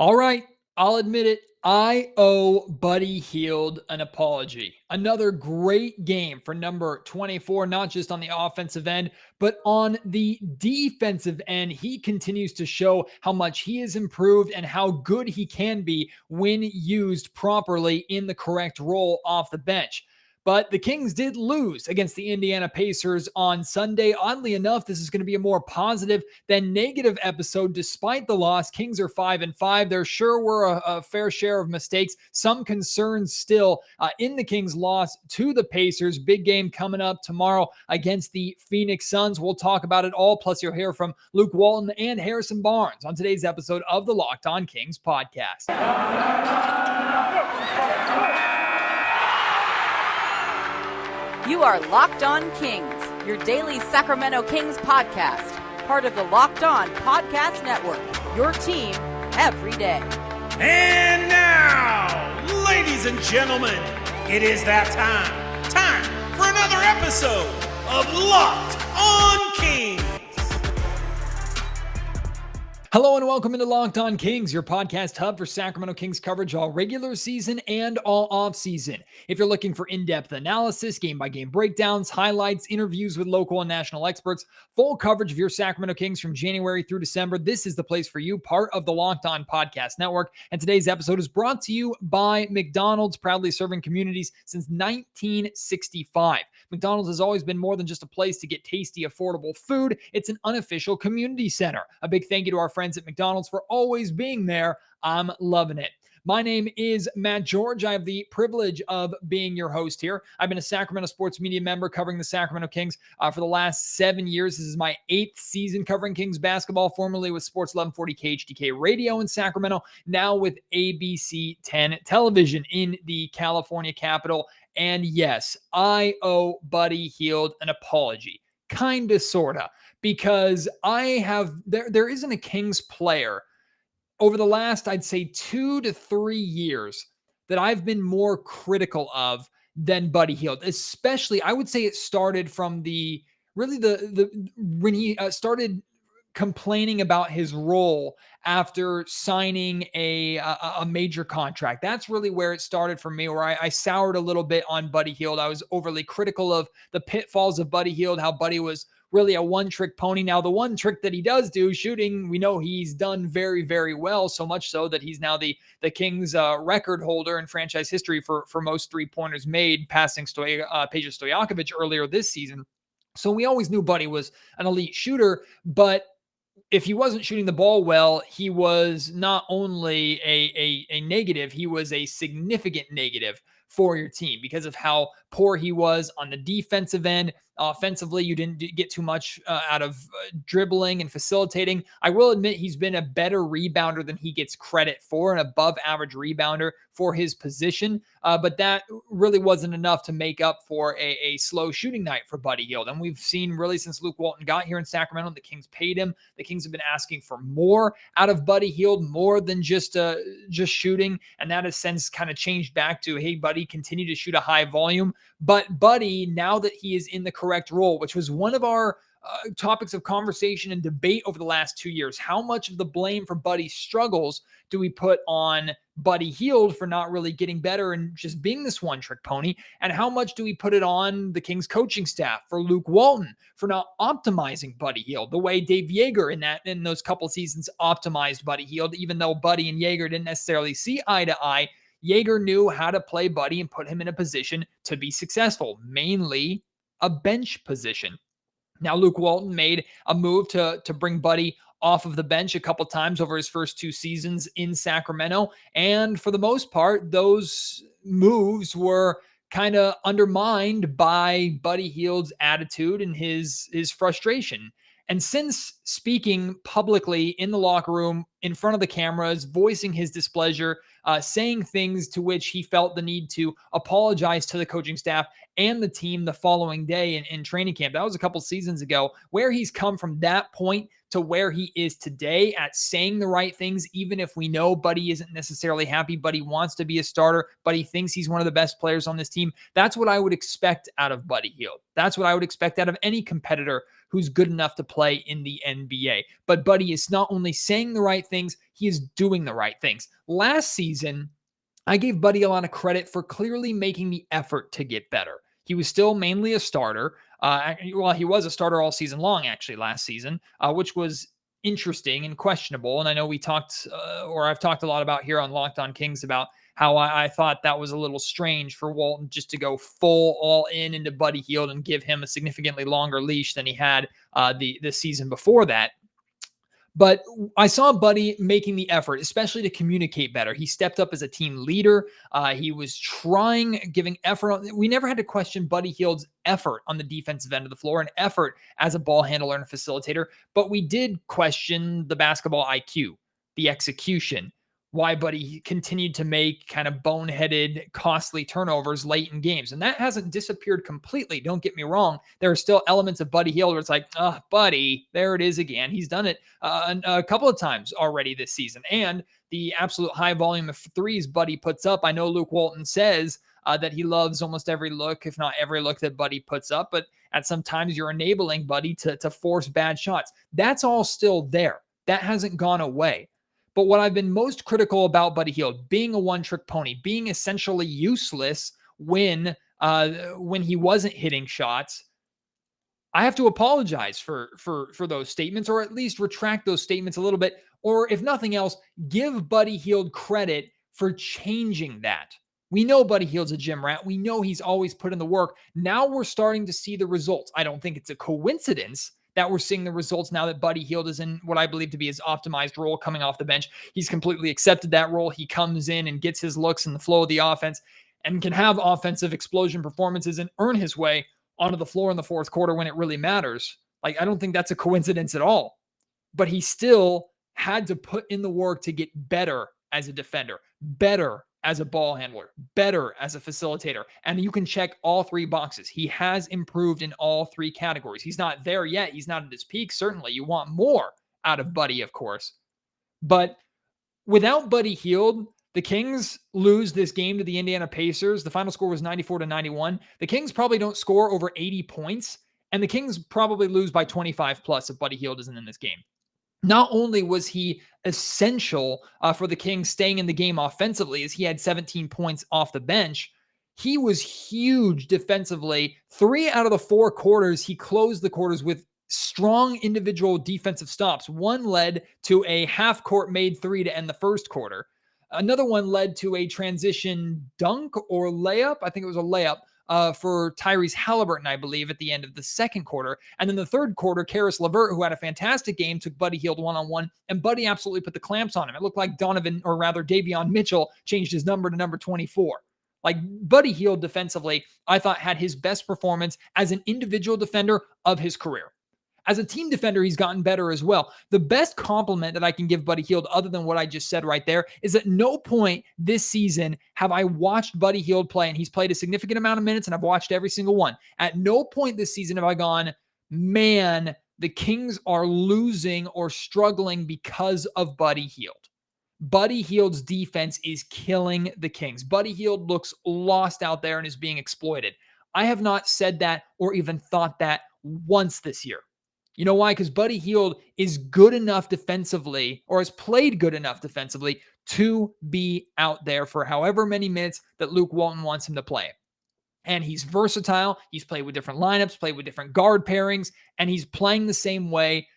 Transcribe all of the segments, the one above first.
All right, I'll admit it. I owe Buddy Hield an apology. Another great game for number 24, not just on the offensive end, but on the defensive end. He continues to show how much he has improved and how good he can be when used properly in the correct role off the bench. But the Kings did lose against the Indiana Pacers on Sunday. Oddly enough, this is going to be a more positive than negative episode despite the loss. Kings are 5-5. There sure were a fair share of mistakes. Some concerns still in the Kings' loss to the Pacers. Big game coming up tomorrow against the Phoenix Suns. We'll talk about it all. Plus, you'll hear from Luke Walton and Harrison Barnes on today's episode of the Locked On Kings podcast. You are Locked On Kings, your daily Sacramento Kings podcast, part of the Locked On Podcast Network, your team every day. And now, ladies and gentlemen, it is that time for another episode of Locked On Kings. Hello and welcome into Locked On Kings, your podcast hub for Sacramento Kings coverage all regular season and all off season. If you're looking for in-depth analysis, game-by-game breakdowns, highlights, interviews with local and national experts, full coverage of your Sacramento Kings from January through December, this is the place for you, part of the Locked On Podcast Network. And today's episode is brought to you by McDonald's, proudly serving communities since 1965. McDonald's has always been more than just a place to get tasty, affordable food. It's an unofficial community center. A big thank you to our friends at McDonald's for always being there. I'm loving it. My name is Matt George. I have the privilege of being your host here. I've been a Sacramento sports media member covering the Sacramento Kings for the last 7 years. This is my 8th season covering Kings basketball, formerly with Sports 1140 KHTK Radio in Sacramento, now with ABC 10 Television in the California capital. And yes, I owe Buddy Hield an apology. Kinda, sorta. Because there isn't a Kings player over the last, I'd say 2 to 3 years that I've been more critical of than Buddy Hield. Especially, I would say it started from when he started complaining about his role after signing a major contract. That's really where it started for me, where I soured a little bit on Buddy Hield. I was overly critical of the pitfalls of Buddy Hield, how Buddy was really a one-trick pony. Now, the one trick that he does do, shooting, we know he's done very, very well, so much so that he's now the Kings record holder in franchise history for most three-pointers made, passing Peja Stojakovic earlier this season. So we always knew Buddy was an elite shooter, but if he wasn't shooting the ball well, he was not only a negative, he was a significant negative for your team because of how poor he was on the defensive end. Offensively, you didn't get too much out of dribbling and facilitating. I will admit he's been a better rebounder than he gets credit for, an above average rebounder for his position. But that really wasn't enough to make up for a slow shooting night for Buddy Hield. And we've seen really since Luke Walton got here in Sacramento, the Kings paid him. The Kings have been asking for more out of Buddy Hield, more than just shooting. And that has since kind of changed back to, hey, Buddy, continue to shoot a high volume. But Buddy, now that he is in the correct role, which was one of our topics of conversation and debate over the last 2 years, how much of the blame for Buddy's struggles do we put on Buddy Hield for not really getting better and just being this one-trick pony? And how much do we put it on the Kings coaching staff for Luke Walton for not optimizing Buddy Hield the way Dave Yeager in those couple seasons optimized Buddy Hield, even though Buddy and Yeager didn't necessarily see eye to eye? Yeager knew how to play Buddy and put him in a position to be successful, mainly a bench position. Now, Luke Walton made a move to bring Buddy off of the bench a couple times over his first 2 seasons in Sacramento. And for the most part, those moves were kind of undermined by Buddy Hield's attitude and his frustration. And since speaking publicly in the locker room, in front of the cameras, voicing his displeasure, saying things to which he felt the need to apologize to the coaching staff and the team the following day in training camp, that was a couple seasons ago, where he's come from that point to where he is today at saying the right things, even if we know Buddy isn't necessarily happy, Buddy wants to be a starter, Buddy thinks he's one of the best players on this team. That's what I would expect out of Buddy Hield. That's what I would expect out of any competitor who's good enough to play in the NBA. But Buddy is not only saying the right things, he is doing the right things. Last season, I gave Buddy a lot of credit for clearly making the effort to get better. He was still mainly a starter. He was a starter all season long, actually, last season, which was interesting and questionable. And I know we talked, or I've talked a lot about here on Locked On Kings about how I thought that was a little strange for Walton just to go full all in into Buddy Hield and give him a significantly longer leash than he had the season before that. But I saw Buddy making the effort, especially to communicate better. He stepped up as a team leader. He was giving effort. We never had to question Buddy Hield's effort on the defensive end of the floor and effort as a ball handler and a facilitator. But we did question the basketball IQ, the execution, why Buddy continued to make kind of boneheaded, costly turnovers late in games. And that hasn't disappeared completely. Don't get me wrong. There are still elements of Buddy Hield where it's like, Buddy, there it is again. He's done it a couple of times already this season. And the absolute high volume of threes Buddy puts up. I know Luke Walton says that he loves almost every look, if not every look that Buddy puts up. But at some times you're enabling Buddy to force bad shots. That's all still there. That hasn't gone away. But what I've been most critical about Buddy Hield, being a one-trick pony, being essentially useless when he wasn't hitting shots, I have to apologize for those statements, or at least retract those statements a little bit, or if nothing else, give Buddy Hield credit for changing that. We know Buddy Hield's a gym rat. We know he's always put in the work. Now we're starting to see the results. I don't think it's a coincidence that we're seeing the results now that Buddy Hield is in what I believe to be his optimized role coming off the bench. He's completely accepted that role. He comes in and gets his looks in the flow of the offense and can have offensive explosion performances and earn his way onto the floor in the fourth quarter when it really matters. Like, I don't think that's a coincidence at all. But he still had to put in the work to get better as a defender, better as a ball handler, better as a facilitator. And you can check all three boxes. He has improved in all three categories. He's not there yet. He's not at his peak. Certainly, you want more out of Buddy, of course. But without Buddy Hield, the Kings lose this game to the Indiana Pacers. The final score was 94-91. The Kings probably don't score over 80 points, and the Kings probably lose by 25 plus if Buddy Hield isn't in this game. Not only was he essential for the Kings staying in the game offensively, as he had 17 points off the bench, he was huge defensively. 3 out of the 4 quarters, he closed the quarters with strong individual defensive stops. One led to a half-court made 3 to end the first quarter. Another one led to a transition dunk or layup. I think it was a layup. For Tyrese Halliburton, I believe, at the end of the second quarter. And then the third quarter, Karis LeVert, who had a fantastic game, took Buddy Hield one-on-one, and Buddy absolutely put the clamps on him. It looked like Davion Mitchell changed his number to number 24. Like, Buddy Hield defensively, I thought had his best performance as an individual defender of his career. As a team defender, he's gotten better as well. The best compliment that I can give Buddy Hield, other than what I just said right there, is at no point this season have I watched Buddy Hield play, and he's played a significant amount of minutes, and I've watched every single one. At no point this season have I gone, man, the Kings are losing or struggling because of Buddy Hield. Buddy Hield's defense is killing the Kings. Buddy Hield looks lost out there and is being exploited. I have not said that or even thought that once this year. You know why? Because Buddy Hield is good enough defensively, or has played good enough defensively, to be out there for however many minutes that Luke Walton wants him to play. And he's versatile. He's played with different lineups, played with different guard pairings, and he's playing the same way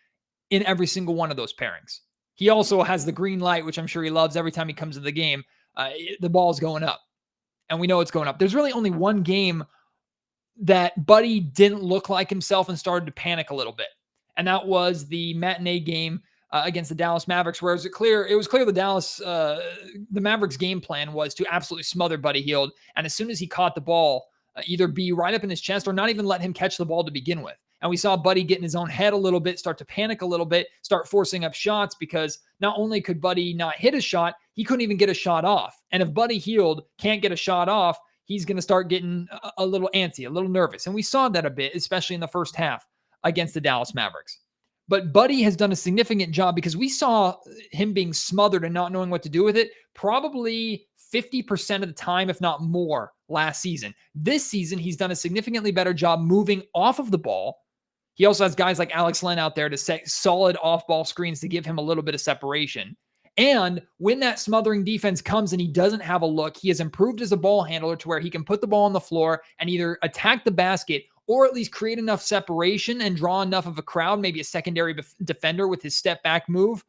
in every single one of those pairings. He also has the green light, which I'm sure he loves every time he comes to the game. The ball's going up. And we know it's going up. There's really only one game that Buddy didn't look like himself and started to panic a little bit. And that was the matinee game against the Dallas Mavericks, where it was clear the Mavericks game plan was to absolutely smother Buddy Hield. And as soon as he caught the ball, either be right up in his chest or not even let him catch the ball to begin with. And we saw Buddy get in his own head a little bit, start to panic a little bit, start forcing up shots, because not only could Buddy not hit a shot, he couldn't even get a shot off. And if Buddy Hield can't get a shot off, he's going to start getting a little antsy, a little nervous. And we saw that a bit, especially in the first half against the Dallas Mavericks. But Buddy has done a significant job because we saw him being smothered and not knowing what to do with it probably 50% of the time, if not more, last season. This season, he's done a significantly better job moving off of the ball. He also has guys like Alex Len out there to set solid off-ball screens to give him a little bit of separation. And when that smothering defense comes and he doesn't have a look, he has improved as a ball handler to where he can put the ball on the floor and either attack the basket or at least create enough separation and draw enough of a crowd, maybe a secondary defender with his step back move,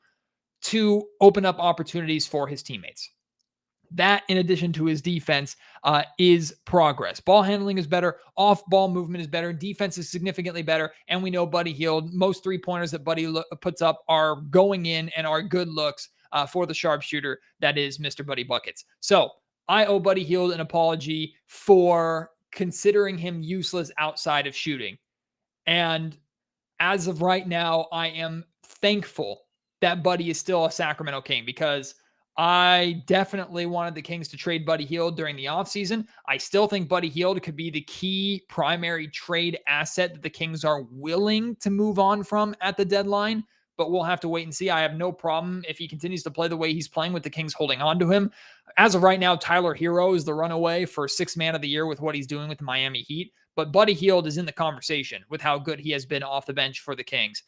to open up opportunities for his teammates. That, in addition to his defense, is progress. Ball handling is better. Off-ball movement is better. Defense is significantly better. And we know Buddy Hield, most three-pointers that Buddy puts up are going in and are good looks for the sharpshooter that is Mr. Buddy Buckets. So I owe Buddy Hield an apology for considering him useless outside of shooting. And as of right now, I am thankful that Buddy is still a Sacramento King, because I definitely wanted the Kings to trade Buddy Hield during the offseason. I still think Buddy Hield could be the key primary trade asset that the Kings are willing to move on from at the deadline, but we'll have to wait and see. I have no problem if he continues to play the way he's playing with the Kings holding on to him. As of right now, Tyler Hero is the runaway for sixth man of the year with what he's doing with the Miami Heat. But Buddy Hield is in the conversation with how good he has been off the bench for the Kings.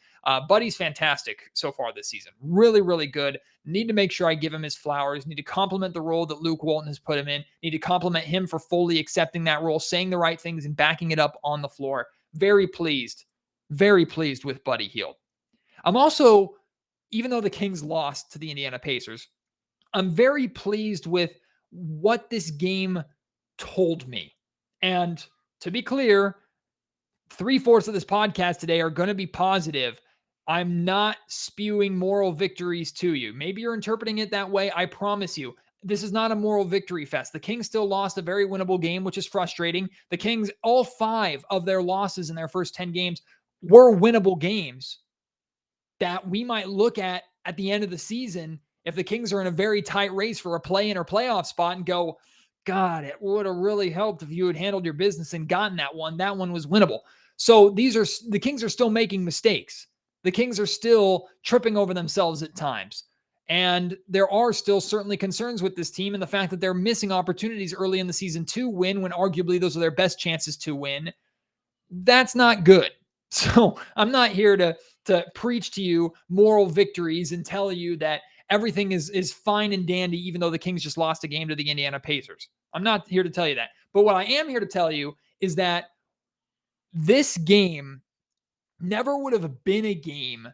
Buddy's fantastic so far this season. Really, really good. Need to make sure I give him his flowers. Need to compliment the role that Luke Walton has put him in. Need to compliment him for fully accepting that role, saying the right things, and backing it up on the floor. Very pleased with Buddy Hield. I'm also, even though the Kings lost to the Indiana Pacers, I'm very pleased with what this game told me. And to be clear, 3/4 of this podcast today are going to be positive. I'm not spewing moral victories to you. Maybe you're interpreting it that way. I promise you, this is not a moral victory fest. The Kings still lost a very winnable game, which is frustrating. The Kings, all 5 of their losses in their first 10 games were winnable games that we might look at the end of the season if the Kings are in a very tight race for a play-in or playoff spot and go, God, it would have really helped if you had handled your business and gotten that one. That one was winnable. So the Kings are still making mistakes. The Kings are still tripping over themselves at times. And there are still certainly concerns with this team and the fact that they're missing opportunities early in the season to win when arguably those are their best chances to win. That's not good. So I'm not here to preach to you moral victories and tell you that everything is fine and dandy, even though the Kings just lost a game to the Indiana Pacers. I'm not here to tell you that. But what I am here to tell you is that this game never would have been a game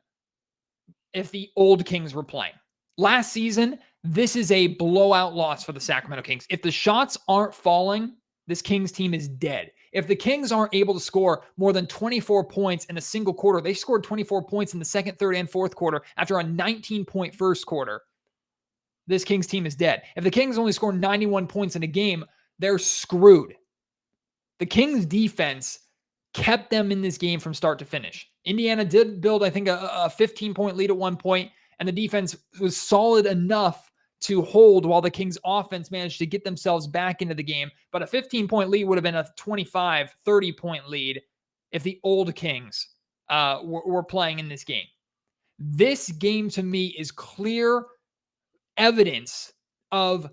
if the old Kings were playing. Last season, this is a blowout loss for the Sacramento Kings. If the shots aren't falling, this Kings team is dead. If the Kings aren't able to score more than 24 points in a single quarter, they scored 24 points in the second, third, and fourth quarter after a 19-point first quarter, this Kings team is dead. If the Kings only score 91 points in a game, they're screwed. The Kings defense kept them in this game from start to finish. Indiana did build, I think, a 15-point lead at one point, and the defense was solid enough to hold while the Kings offense managed to get themselves back into the game. But a 15-point lead would have been a 25, 30-point lead if the old Kings were playing in this game. This game to me is clear evidence of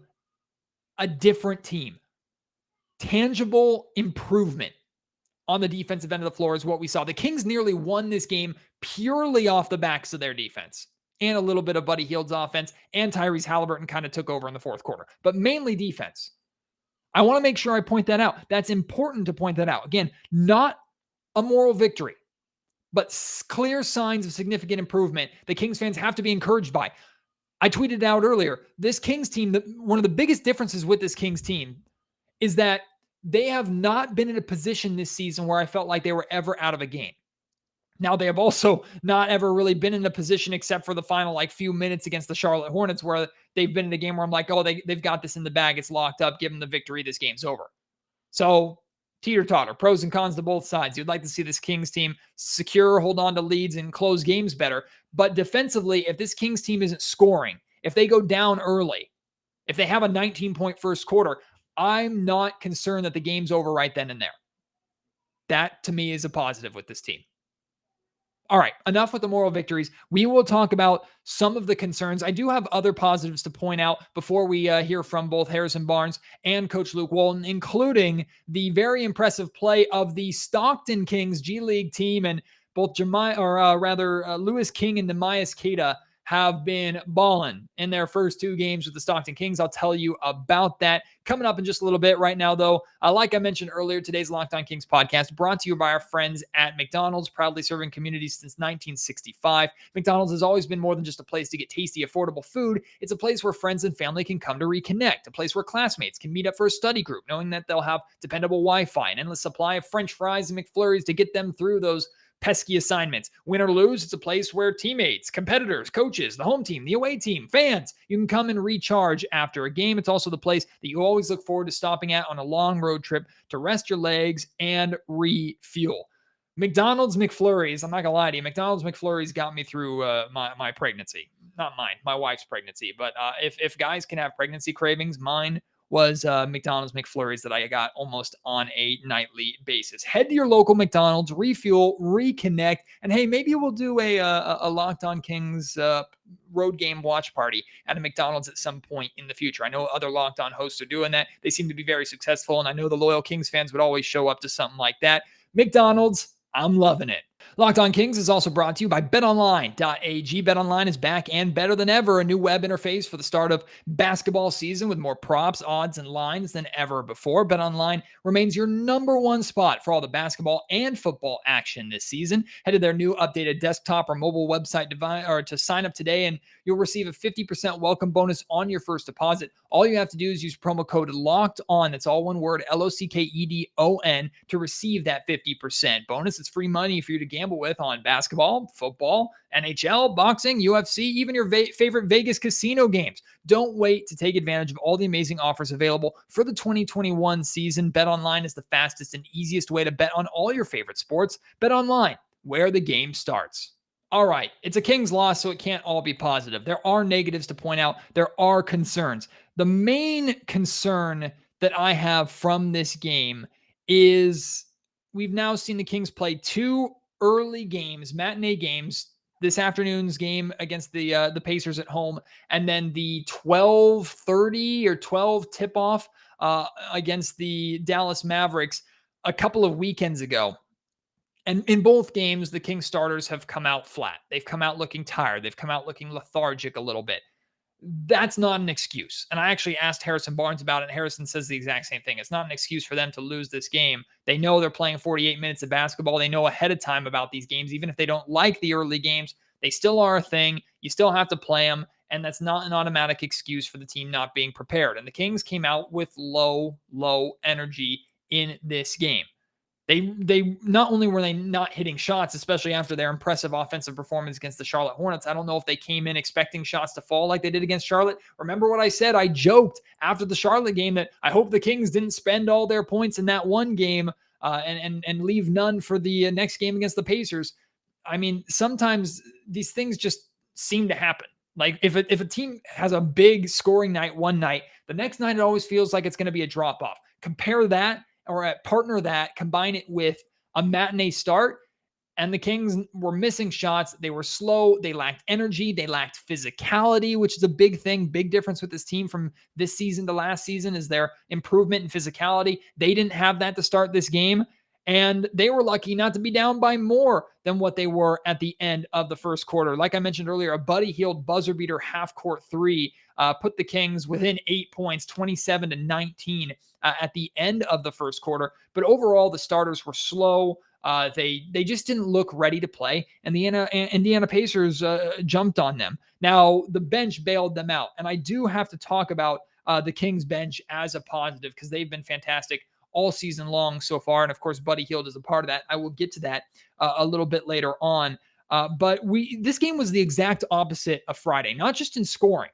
a different team. Tangible improvement on the defensive end of the floor is what we saw. The Kings nearly won this game purely off the backs of their defense and a little bit of Buddy Hield's offense, and Tyrese Halliburton kind of took over in the fourth quarter, but mainly defense. I want to make sure I point that out. That's important to point that out. Again, not a moral victory, but clear signs of significant improvement the Kings fans have to be encouraged by. I tweeted it out earlier. This Kings team, one of the biggest differences with this Kings team is that they have not been in a position this season where I felt like they were ever out of a game. Now, they have also not ever really been in a position except for the final few minutes against the Charlotte Hornets where they've been in a game where I'm like, oh, they've got this in the bag. It's locked up. Give them the victory. This game's over. So teeter-totter, pros and cons to both sides. You'd like to see this Kings team secure, hold on to leads, and close games better. But defensively, if this Kings team isn't scoring, if they go down early, if they have a 19-point first quarter, I'm not concerned that the game's over right then and there. That, to me, is a positive with this team. All right, enough with the moral victories. We will talk about some of the concerns. I do have other positives to point out before we hear from both Harrison Barnes and Coach Luke Walton, including the very impressive play of the Stockton Kings G League team, and both Lewis King and Nemias Keita have been balling in their first two games with the Stockton Kings. I'll tell you about that coming up in just a little bit. Right now, though, like I mentioned earlier, today's Locked On Kings podcast brought to you by our friends at McDonald's, proudly serving communities since 1965. McDonald's has always been more than just a place to get tasty, affordable food. It's a place where friends and family can come to reconnect, a place where classmates can meet up for a study group, knowing that they'll have dependable Wi-Fi, an endless supply of French fries and McFlurries to get them through those pesky assignments. Win or lose, it's a place where teammates, competitors, coaches, the home team, the away team, fans, you can come and recharge after a game. It's also the place that you always look forward to stopping at on a long road trip to rest your legs and refuel. McDonald's McFlurries, I'm not gonna lie to you, McDonald's McFlurries got me through my pregnancy. Not mine, my wife's pregnancy. But if guys can have pregnancy cravings, mine was McDonald's McFlurries that I got almost on a nightly basis. Head to your local McDonald's, refuel, reconnect, and hey, maybe we'll do a Locked On Kings road game watch party at a McDonald's at some point in the future. I know other Locked On hosts are doing that. They seem to be very successful, and I know the loyal Kings fans would always show up to something like that. McDonald's, I'm loving it. Locked On Kings is also brought to you by betonline.ag. BetOnline is back and better than ever. A new web interface for the start of basketball season with more props, odds, and lines than ever before. BetOnline remains your number one spot for all the basketball and football action this season. Head to their new updated desktop or mobile website to sign up today, and you'll receive a 50% welcome bonus on your first deposit. All you have to do is use promo code LOCKEDON. That's all one word, LOCKEDON, to receive that 50% bonus. It's free money for you to gamble with on basketball, football, NHL, boxing, UFC, even your favorite Vegas casino games. Don't wait to take advantage of all the amazing offers available for the 2021 season. BetOnline is the fastest and easiest way to bet on all your favorite sports. BetOnline, where the game starts. All right, it's a Kings loss, so it can't all be positive. There are negatives to point out. There are concerns. The main concern that I have from this game is we've now seen the Kings play two early games, matinee games, this afternoon's game against the Pacers at home, and then the 12:30 or 12 tip-off against the Dallas Mavericks a couple of weekends ago. And in both games, the Kings starters have come out flat. They've come out looking tired. They've come out looking lethargic a little bit. That's not an excuse. And I actually asked Harrison Barnes about it. And Harrison says the exact same thing. It's not an excuse for them to lose this game. They know they're playing 48 minutes of basketball. They know ahead of time about these games. Even if they don't like the early games, they still are a thing. You still have to play them. And that's not an automatic excuse for the team not being prepared. And the Kings came out with low energy in this game. They not only were they not hitting shots, especially after their impressive offensive performance against the Charlotte Hornets. I don't know if they came in expecting shots to fall like they did against Charlotte. Remember what I said? I joked after the Charlotte game that I hope the Kings didn't spend all their points in that one game and leave none for the next game against the Pacers. I mean, sometimes these things just seem to happen. Like if a team has a big scoring night one night, the next night it always feels like it's going to be a drop off. Compare that or partner that, combine it with a matinee start, and the Kings were missing shots. They were slow. They lacked energy. They lacked physicality, which is a big thing. Big difference with this team from this season to last season is their improvement in physicality. They didn't have that to start this game, and they were lucky not to be down by more than what they were at the end of the first quarter. Like I mentioned earlier, a Buddy Hield buzzer beater half-court three put the Kings within 8 points, 27-19 at the end of the first quarter. But overall, the starters were slow. They just didn't look ready to play, and the Indiana Pacers jumped on them. Now, the bench bailed them out, and I do have to talk about the Kings bench as a positive because they've been fantastic all season long so far. And of course, Buddy Hield is a part of that. I will get to that a little bit later on. But this game was the exact opposite of Friday, not just in scoring.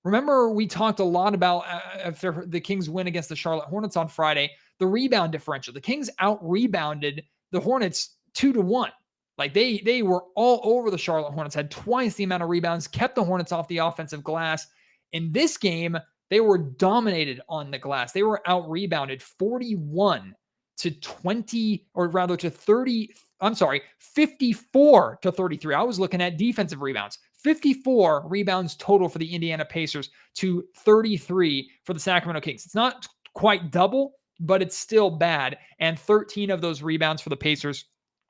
Remember, we talked a lot about after the Kings win against the Charlotte Hornets on Friday, the rebound differential. The Kings out-rebounded the Hornets 2-1. Like they were all over the Charlotte Hornets, had twice the amount of rebounds, kept the Hornets off the offensive glass. In this game, they were dominated on the glass. They were out-rebounded 41 to 20, or rather to 30. I'm sorry, 54 to 33. I was looking at defensive rebounds. 54 rebounds total for the Indiana Pacers to 33 for the Sacramento Kings. It's not quite double, but it's still bad. And 13 of those rebounds for the Pacers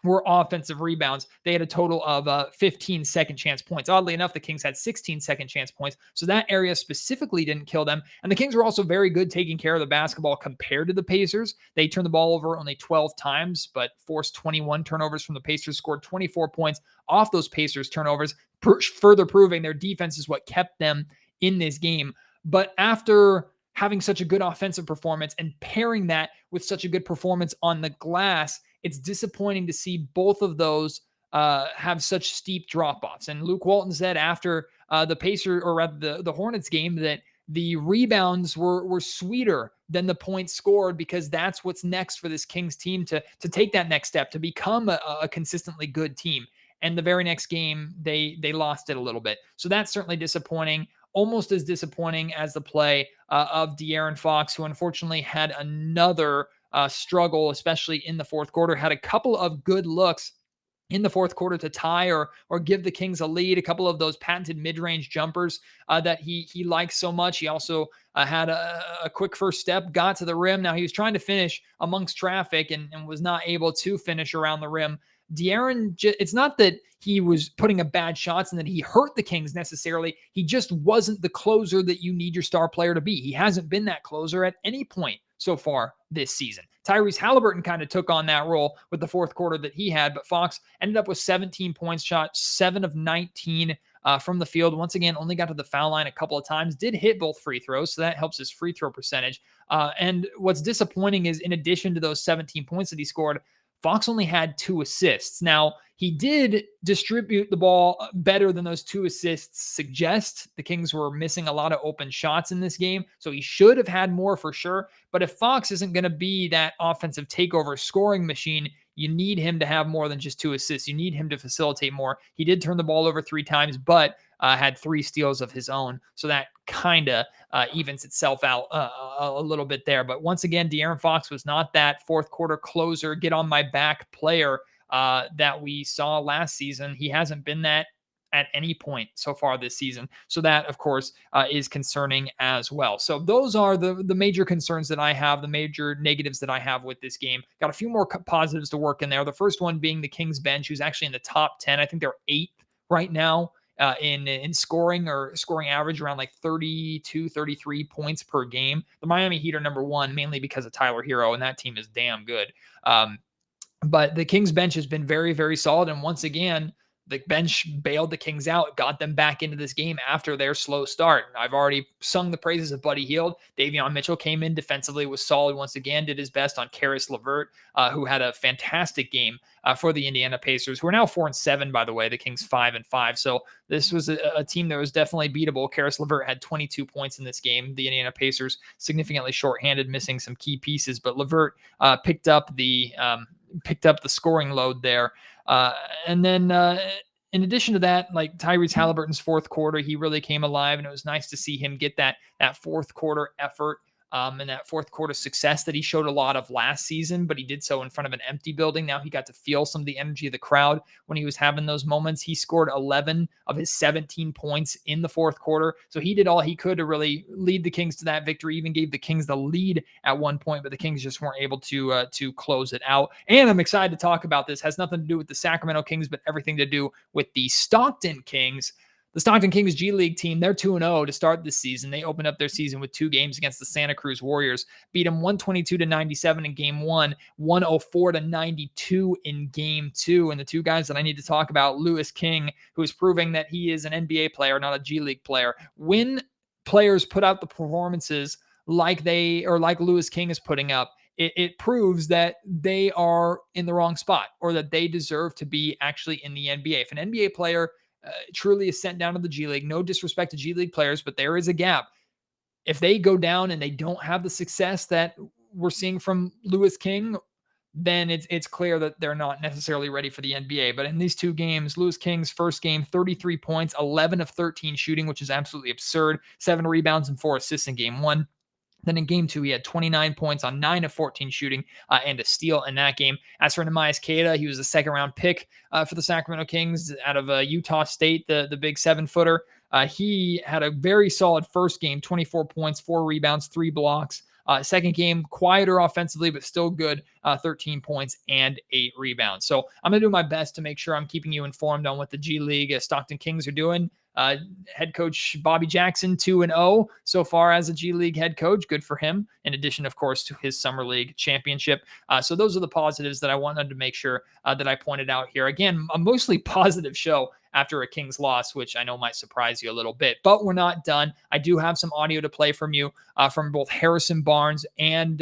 were offensive rebounds. They had a total of 15 second chance points. Oddly enough, the Kings had 16 second chance points. So that area specifically didn't kill them. And the Kings were also very good taking care of the basketball compared to the Pacers. They turned the ball over only 12 times, but forced 21 turnovers from the Pacers, scored 24 points off those Pacers turnovers, further proving their defense is what kept them in this game. But after having such a good offensive performance and pairing that with such a good performance on the glass, it's disappointing to see both of those have such steep drop-offs. And Luke Walton said after the Pacers, or rather the Hornets game, that the rebounds were sweeter than the points scored, because that's what's next for this Kings team to take that next step, to become a consistently good team. And the very next game, they lost it a little bit. So that's certainly disappointing. Almost as disappointing as the play of DeAaron Fox, who unfortunately had another struggle, especially in the fourth quarter. Had a couple of good looks in the fourth quarter to tie or give the Kings a lead. A couple of those patented mid-range jumpers that he likes so much. He also had a quick first step, got to the rim. Now he was trying to finish amongst traffic and was not able to finish around the rim. DeAaron, it's not that he was putting up bad shots and that he hurt the Kings necessarily. He just wasn't the closer that you need your star player to be. He hasn't been that closer at any point so far this season. Tyrese Halliburton kind of took on that role with the fourth quarter that he had, but Fox ended up with 17 points, shot 7 of 19 from the field. Once again, only got to the foul line a couple of times, did hit both free throws, so that helps his free throw percentage. And what's disappointing is, in addition to those 17 points that he scored, Fox only had 2 assists. Now, he did distribute the ball better than those 2 assists suggest. The Kings were missing a lot of open shots in this game, so he should have had more for sure. But if Fox isn't going to be that offensive takeover scoring machine, you need him to have more than just 2 assists. You need him to facilitate more. He did turn the ball over 3 times, but had 3 steals of his own. So that kind of evens itself out a little bit there. But once again, DeAaron Fox was not that fourth quarter closer, get on my back player that we saw last season. He hasn't been that at any point so far this season. So that, of course, is concerning as well. So those are the major concerns that I have, the major negatives that I have with this game. Got a few more positives to work in there. The first one being the Kings bench, who's actually in the top 10. I think they're 8th right now in scoring, or scoring average around like 32, 33 points per game. The Miami Heat are number 1, mainly because of Tyler Hero, and that team is damn good. But the Kings bench has been very, very solid. And once again, the bench bailed the Kings out, got them back into this game after their slow start. I've already sung the praises of Buddy Hield. Davion Mitchell came in defensively, was solid once again, did his best on Caris LeVert, who had a fantastic game for the Indiana Pacers, who are now 4-7, by the way. The Kings 5-5. So this was a team that was definitely beatable. Caris LeVert had 22 points in this game. The Indiana Pacers significantly shorthanded, missing some key pieces, but LeVert picked up the scoring load there. And then in addition to that, like Tyrese Halliburton's fourth quarter, he really came alive, and it was nice to see him get that fourth quarter effort and that fourth quarter success that he showed a lot of last season, but he did so in front of an empty building. Now he got to feel some of the energy of the crowd when he was having those moments. He scored 11 of his 17 points in the fourth quarter. So he did all he could to really lead the Kings to that victory, even gave the Kings the lead at one point, but the Kings just weren't able to close it out. And I'm excited to talk about this. It has nothing to do with the Sacramento Kings, but everything to do with the Stockton Kings. The Stockton Kings G League team, they're 2-0 to start this season. They opened up their season with 2 games against the Santa Cruz Warriors, beat them 122-97 in game 1, 104-92 in game 2. And the 2 guys that I need to talk about, Louis King, who is proving that he is an NBA player, not a G League player. When players put out the performances like Louis King is putting up, it proves that they are in the wrong spot, or that they deserve to be actually in the NBA. If an NBA player truly is sent down to the G League, no disrespect to G League players, but there is a gap. If they go down and they don't have the success that we're seeing from Louis King, then it's clear that they're not necessarily ready for the NBA. But in these 2 games, Louis King's first game, 33 points, 11 of 13 shooting, which is absolutely absurd, 7 rebounds and 4 assists in game 1. Then in game 2, he had 29 points on 9 of 14 shooting and a steal in that game. As for Nehemias Queta, he was a second-round pick for the Sacramento Kings out of Utah State, the big 7-footer. He had a very solid first game, 24 points, 4 rebounds, 3 blocks. Second game, quieter offensively, but still good, 13 points and 8 rebounds. So I'm going to do my best to make sure I'm keeping you informed on what the G League Stockton Kings are doing. Head coach Bobby Jackson, 2-0 so far as a G League head coach. Good for him. In addition, of course, to his Summer League championship. So those are the positives that I wanted to make sure that I pointed out here. Again, a mostly positive show after a Kings loss, which I know might surprise you a little bit, but we're not done. I do have some audio to play from you from both Harrison Barnes and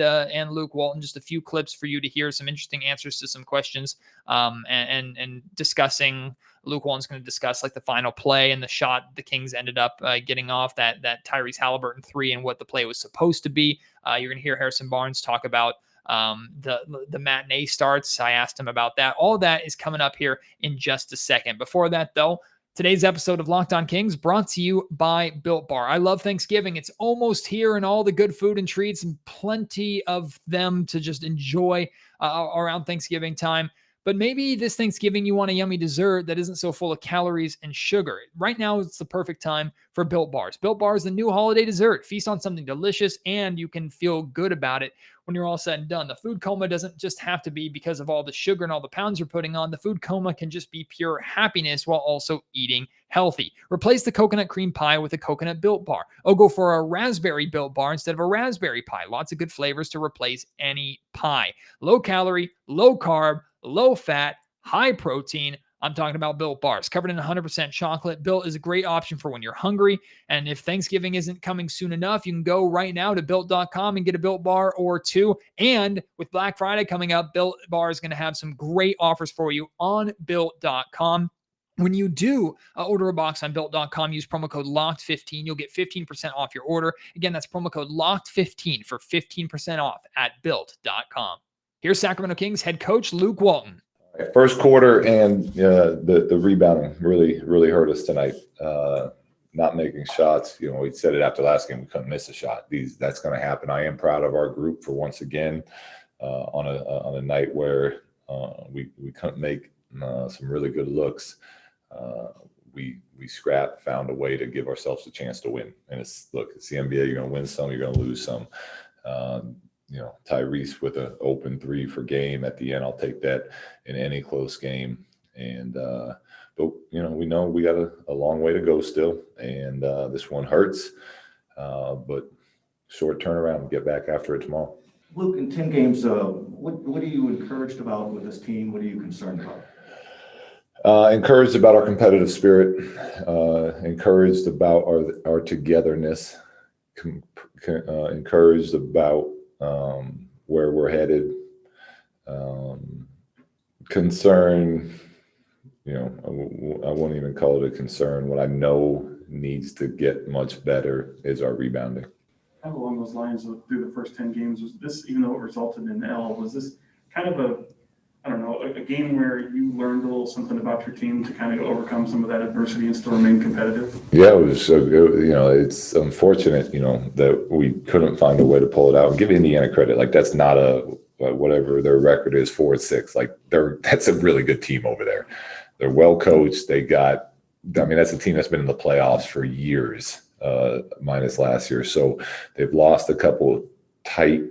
Luke Walton. Just a few clips for you to hear some interesting answers to some questions and discussing. Luke Walton's going to discuss like the final play and the shot the Kings ended up getting off that Tyrese Halliburton 3 and what the play was supposed to be. You're going to hear Harrison Barnes talk about the matinee starts. I asked him about that. All that is coming up here in just a second. Before that, though, today's episode of Locked On Kings brought to you by Built Bar. I love Thanksgiving. It's almost here, and all the good food and treats and plenty of them to just enjoy around Thanksgiving time. But maybe this Thanksgiving you want a yummy dessert that isn't so full of calories and sugar. Right now, it's the perfect time for Built Bars. Built Bar is the new holiday dessert. Feast on something delicious, and you can feel good about it when you're all said and done. The food coma doesn't just have to be because of all the sugar and all the pounds you're putting on. The food coma can just be pure happiness while also eating healthy. Replace the coconut cream pie with a coconut Built Bar. Or go for a raspberry Built Bar instead of a raspberry pie. Lots of good flavors to replace any pie. Low calorie, low carb, low fat, high protein. I'm talking about Built Bars. Covered in 100% chocolate, Built is a great option for when you're hungry. And if Thanksgiving isn't coming soon enough, you can go right now to Built.com and get a Built Bar or 2. And with Black Friday coming up, Built Bar is going to have some great offers for you on Built.com. When you do order a box on Built.com, use promo code LOCKED15. You'll get 15% off your order. Again, that's promo code LOCKED15 for 15% off at Built.com. Here's Sacramento Kings head coach Luke Walton. First quarter and the rebounding really hurt us tonight. Not making shots. You know, we said it after last game. We couldn't miss a shot. That's going to happen. I am proud of our group for once again on a night where we couldn't make some really good looks. We scrapped, found a way to give ourselves a chance to win. And it's the NBA. You're going to win some. You're going to lose some. You know, Tyrese with an open 3 for game at the end. I'll take that in any close game. And, but, you know we got a long way to go still. And this one hurts, but short turnaround, get back after it tomorrow. Luke, in 10 games, what are you encouraged about with this team? What are you concerned about? Encouraged about our competitive spirit, encouraged about our togetherness, encouraged about where we're headed. Concern, you know, I won't even call it a concern. What I know needs to get much better is our rebounding. Kind of along those lines, through the first 10 games, was this, even though it resulted in an L, was this kind of a game where you learned a little something about your team to kind of overcome some of that adversity and still remain competitive? Yeah, it was so good. You know, it's unfortunate, you know, that we couldn't find a way to pull it out. And give Indiana credit. Like, that's not whatever their record is, 4-6. Like, that's a really good team over there. They're well coached. That's a team that's been in the playoffs for years, minus last year. So they've lost a couple tight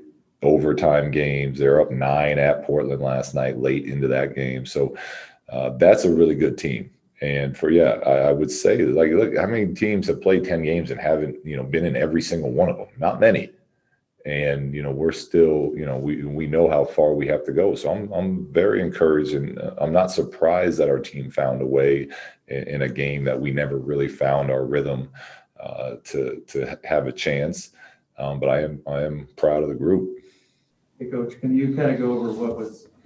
overtime games. They're up 9 at Portland last night, late into that game. So that's a really good team. And I would say, like, look, how many teams have played 10 games and haven't, you know, been in every single one of them? Not many. And, you know, we're still, you know, we know how far we have to go. So I'm very encouraged, and I'm not surprised that our team found a way in a game that we never really found our rhythm to have a chance. But I am proud of the group. Hey, Coach, can you kind of go over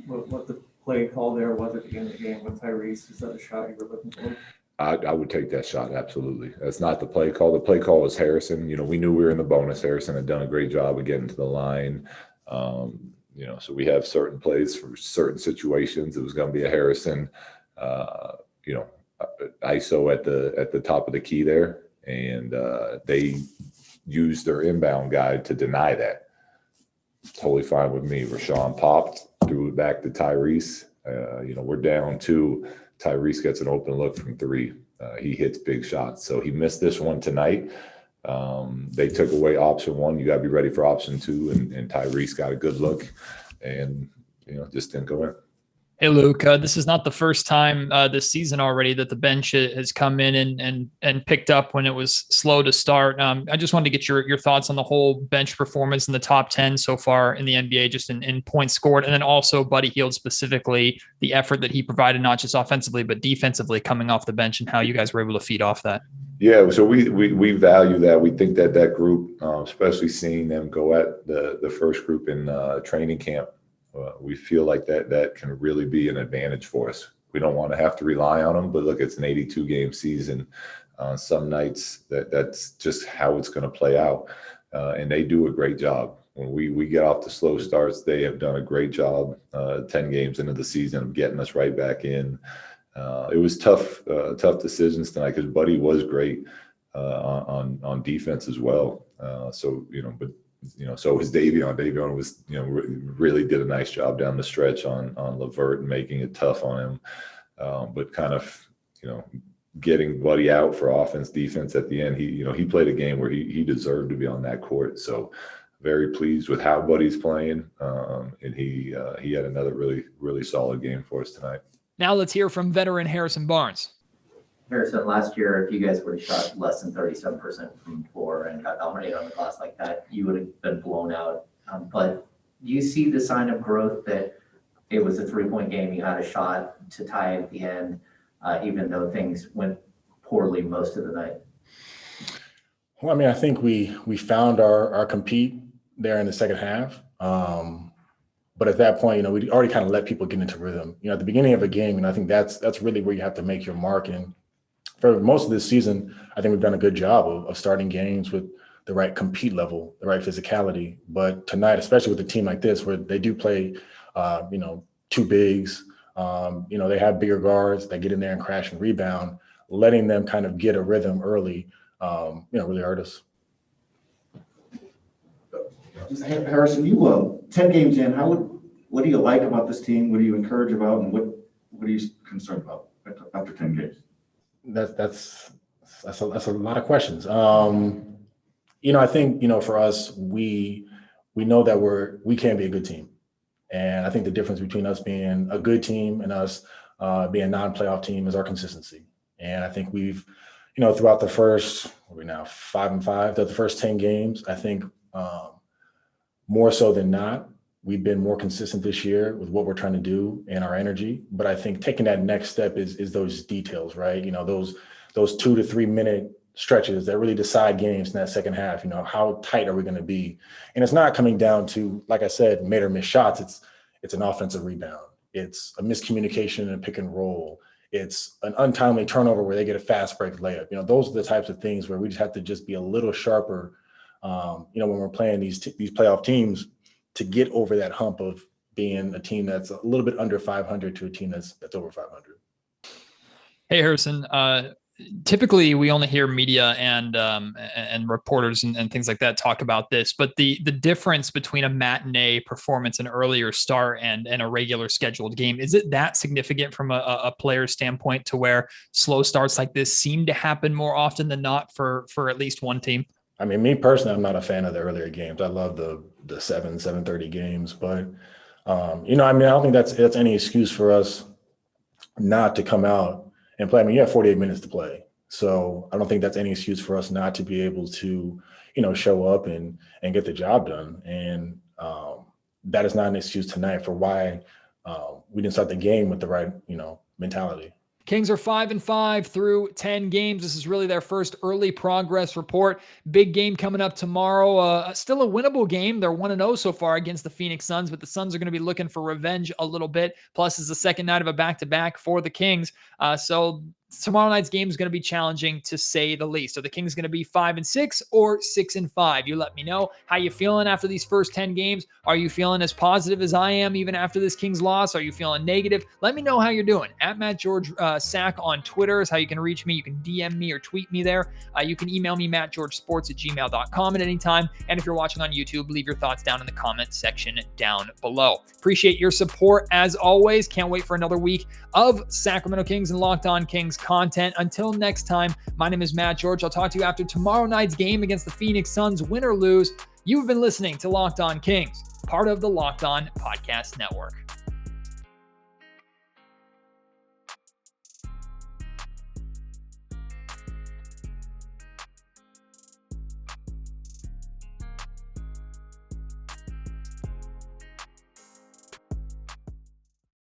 what the play call there was at the end of the game with Tyrese? Is that a shot you were looking for? I would take that shot, absolutely. That's not the play call. The play call was Harrison. You know, we knew we were in the bonus. Harrison had done a great job of getting to the line. You know, so we have certain plays for certain situations. It was going to be a Harrison, you know, ISO at the top of the key there, and they used their inbound guy to deny that. Totally fine with me. Rashawn popped, threw it back to Tyrese. We're down 2. Tyrese gets an open look from 3. He hits big shots. So he missed this one tonight. They took away option 1. You got to be ready for option 2. And Tyrese got a good look and, just didn't go in. Hey, Luke, this is not the first time this season already that the bench has come in and picked up when it was slow to start. I just wanted to get your thoughts on the whole bench performance in the top 10 so far in the NBA, just in points scored, and then also Buddy Hield specifically, the effort that he provided, not just offensively, but defensively coming off the bench and how you guys were able to feed off that. Yeah, so we value that. We think that group, especially seeing them go at the first group in training camp, we feel like that can really be an advantage for us. We don't want to have to rely on them, but look, it's an 82-game season. Some nights that's just how it's going to play out, and they do a great job. When we get off the slow starts, they have done a great job 10 games into the season of getting us right back in. It was tough decisions tonight because Buddy was great on defense as well. So was Davion. Davion was, really did a nice job down the stretch on LeVert and making it tough on him. But kind of, getting Buddy out for offense, defense at the end, he played a game where he deserved to be on that court. So very pleased with how Buddy's playing. And he had another really, really solid game for us tonight. Now let's hear from veteran Harrison Barnes. Harrison, last year, if you guys would have shot less than 37% from the floor and got dominated on the glass like that, you would have been blown out. But do you see the sign of growth that it was a 3-point game, you had a shot to tie at the end, even though things went poorly most of the night? Well, I mean, I think we found our compete there in the second half. But at that point, we already kind of let people get into rhythm. At the beginning of a game, I think that's really where you have to make your mark. And for most of this season, I think we've done a good job of starting games with the right compete level, the right physicality. But tonight, especially with a team like this, where they do play, 2 bigs, they have bigger guards that get in there and crash and rebound, letting them kind of get a rhythm early, really hurt us. Harrison, you 10 games in, what do you like about this team? What do you encourage about, and what are you concerned about after 10 games? That's a lot of questions. I think for us, we know that we can be a good team, and I think the difference between us being a good team and us being a non-playoff team is our consistency. And I think we've throughout the first, we're now 5-5, the first 10 games, I think more so than not, we've been more consistent this year with what we're trying to do and our energy. But I think taking that next step is those details, right? Those 2 to 3 minute stretches that really decide games in that second half. How tight are we going to be? And it's not coming down to, like I said, made or missed shots. It's an offensive rebound. It's a miscommunication in a pick and roll. It's an untimely turnover where they get a fast break layup. Those are the types of things where we just have to just be a little sharper. When we're playing these playoff teams, to get over that hump of being a team that's a little bit under 500 to a team that's over 500. Hey, Harrison, typically we only hear media and reporters and things like that talk about this, but the difference between a matinee performance, an earlier start and a regular scheduled game, is it that significant from a player standpoint to where slow starts like this seem to happen more often than not for at least one team? I mean, me personally, I'm not a fan of the earlier games. I love the 7:30 games, but I don't think that's any excuse for us not to come out and play. I mean, you have 48 minutes to play, so I don't think that's any excuse for us not to be able to, show up and get the job done. And that is not an excuse tonight for why we didn't start the game with the right, mentality. Kings are 5-5 through 10 games. This is really their first early progress report. Big game coming up tomorrow. Still a winnable game. They're 1-0 so far against the Phoenix Suns, but the Suns are going to be looking for revenge a little bit. Plus, it's the second night of a back-to-back for the Kings. So tomorrow night's game is going to be challenging to say the least. So the Kings going to be 5-6 or 6-5. You let me know how you feeling after these first 10 games. Are you feeling as positive as I am even after this Kings loss? Are you feeling negative? Let me know how you're doing. At Matt George Sack on Twitter is how you can reach me. You can DM me or tweet me there. You can email me mattgeorgesports@gmail.com at any time. And if you're watching on YouTube, leave your thoughts down in the comment section down below. Appreciate your support as always. Can't wait for another week of Sacramento Kings and Locked On Kings content. Until next time, my name is Matt George. I'll talk to you after tomorrow night's game against the Phoenix Suns, win or lose. You've been listening to Locked On Kings, part of the Locked On Podcast Network.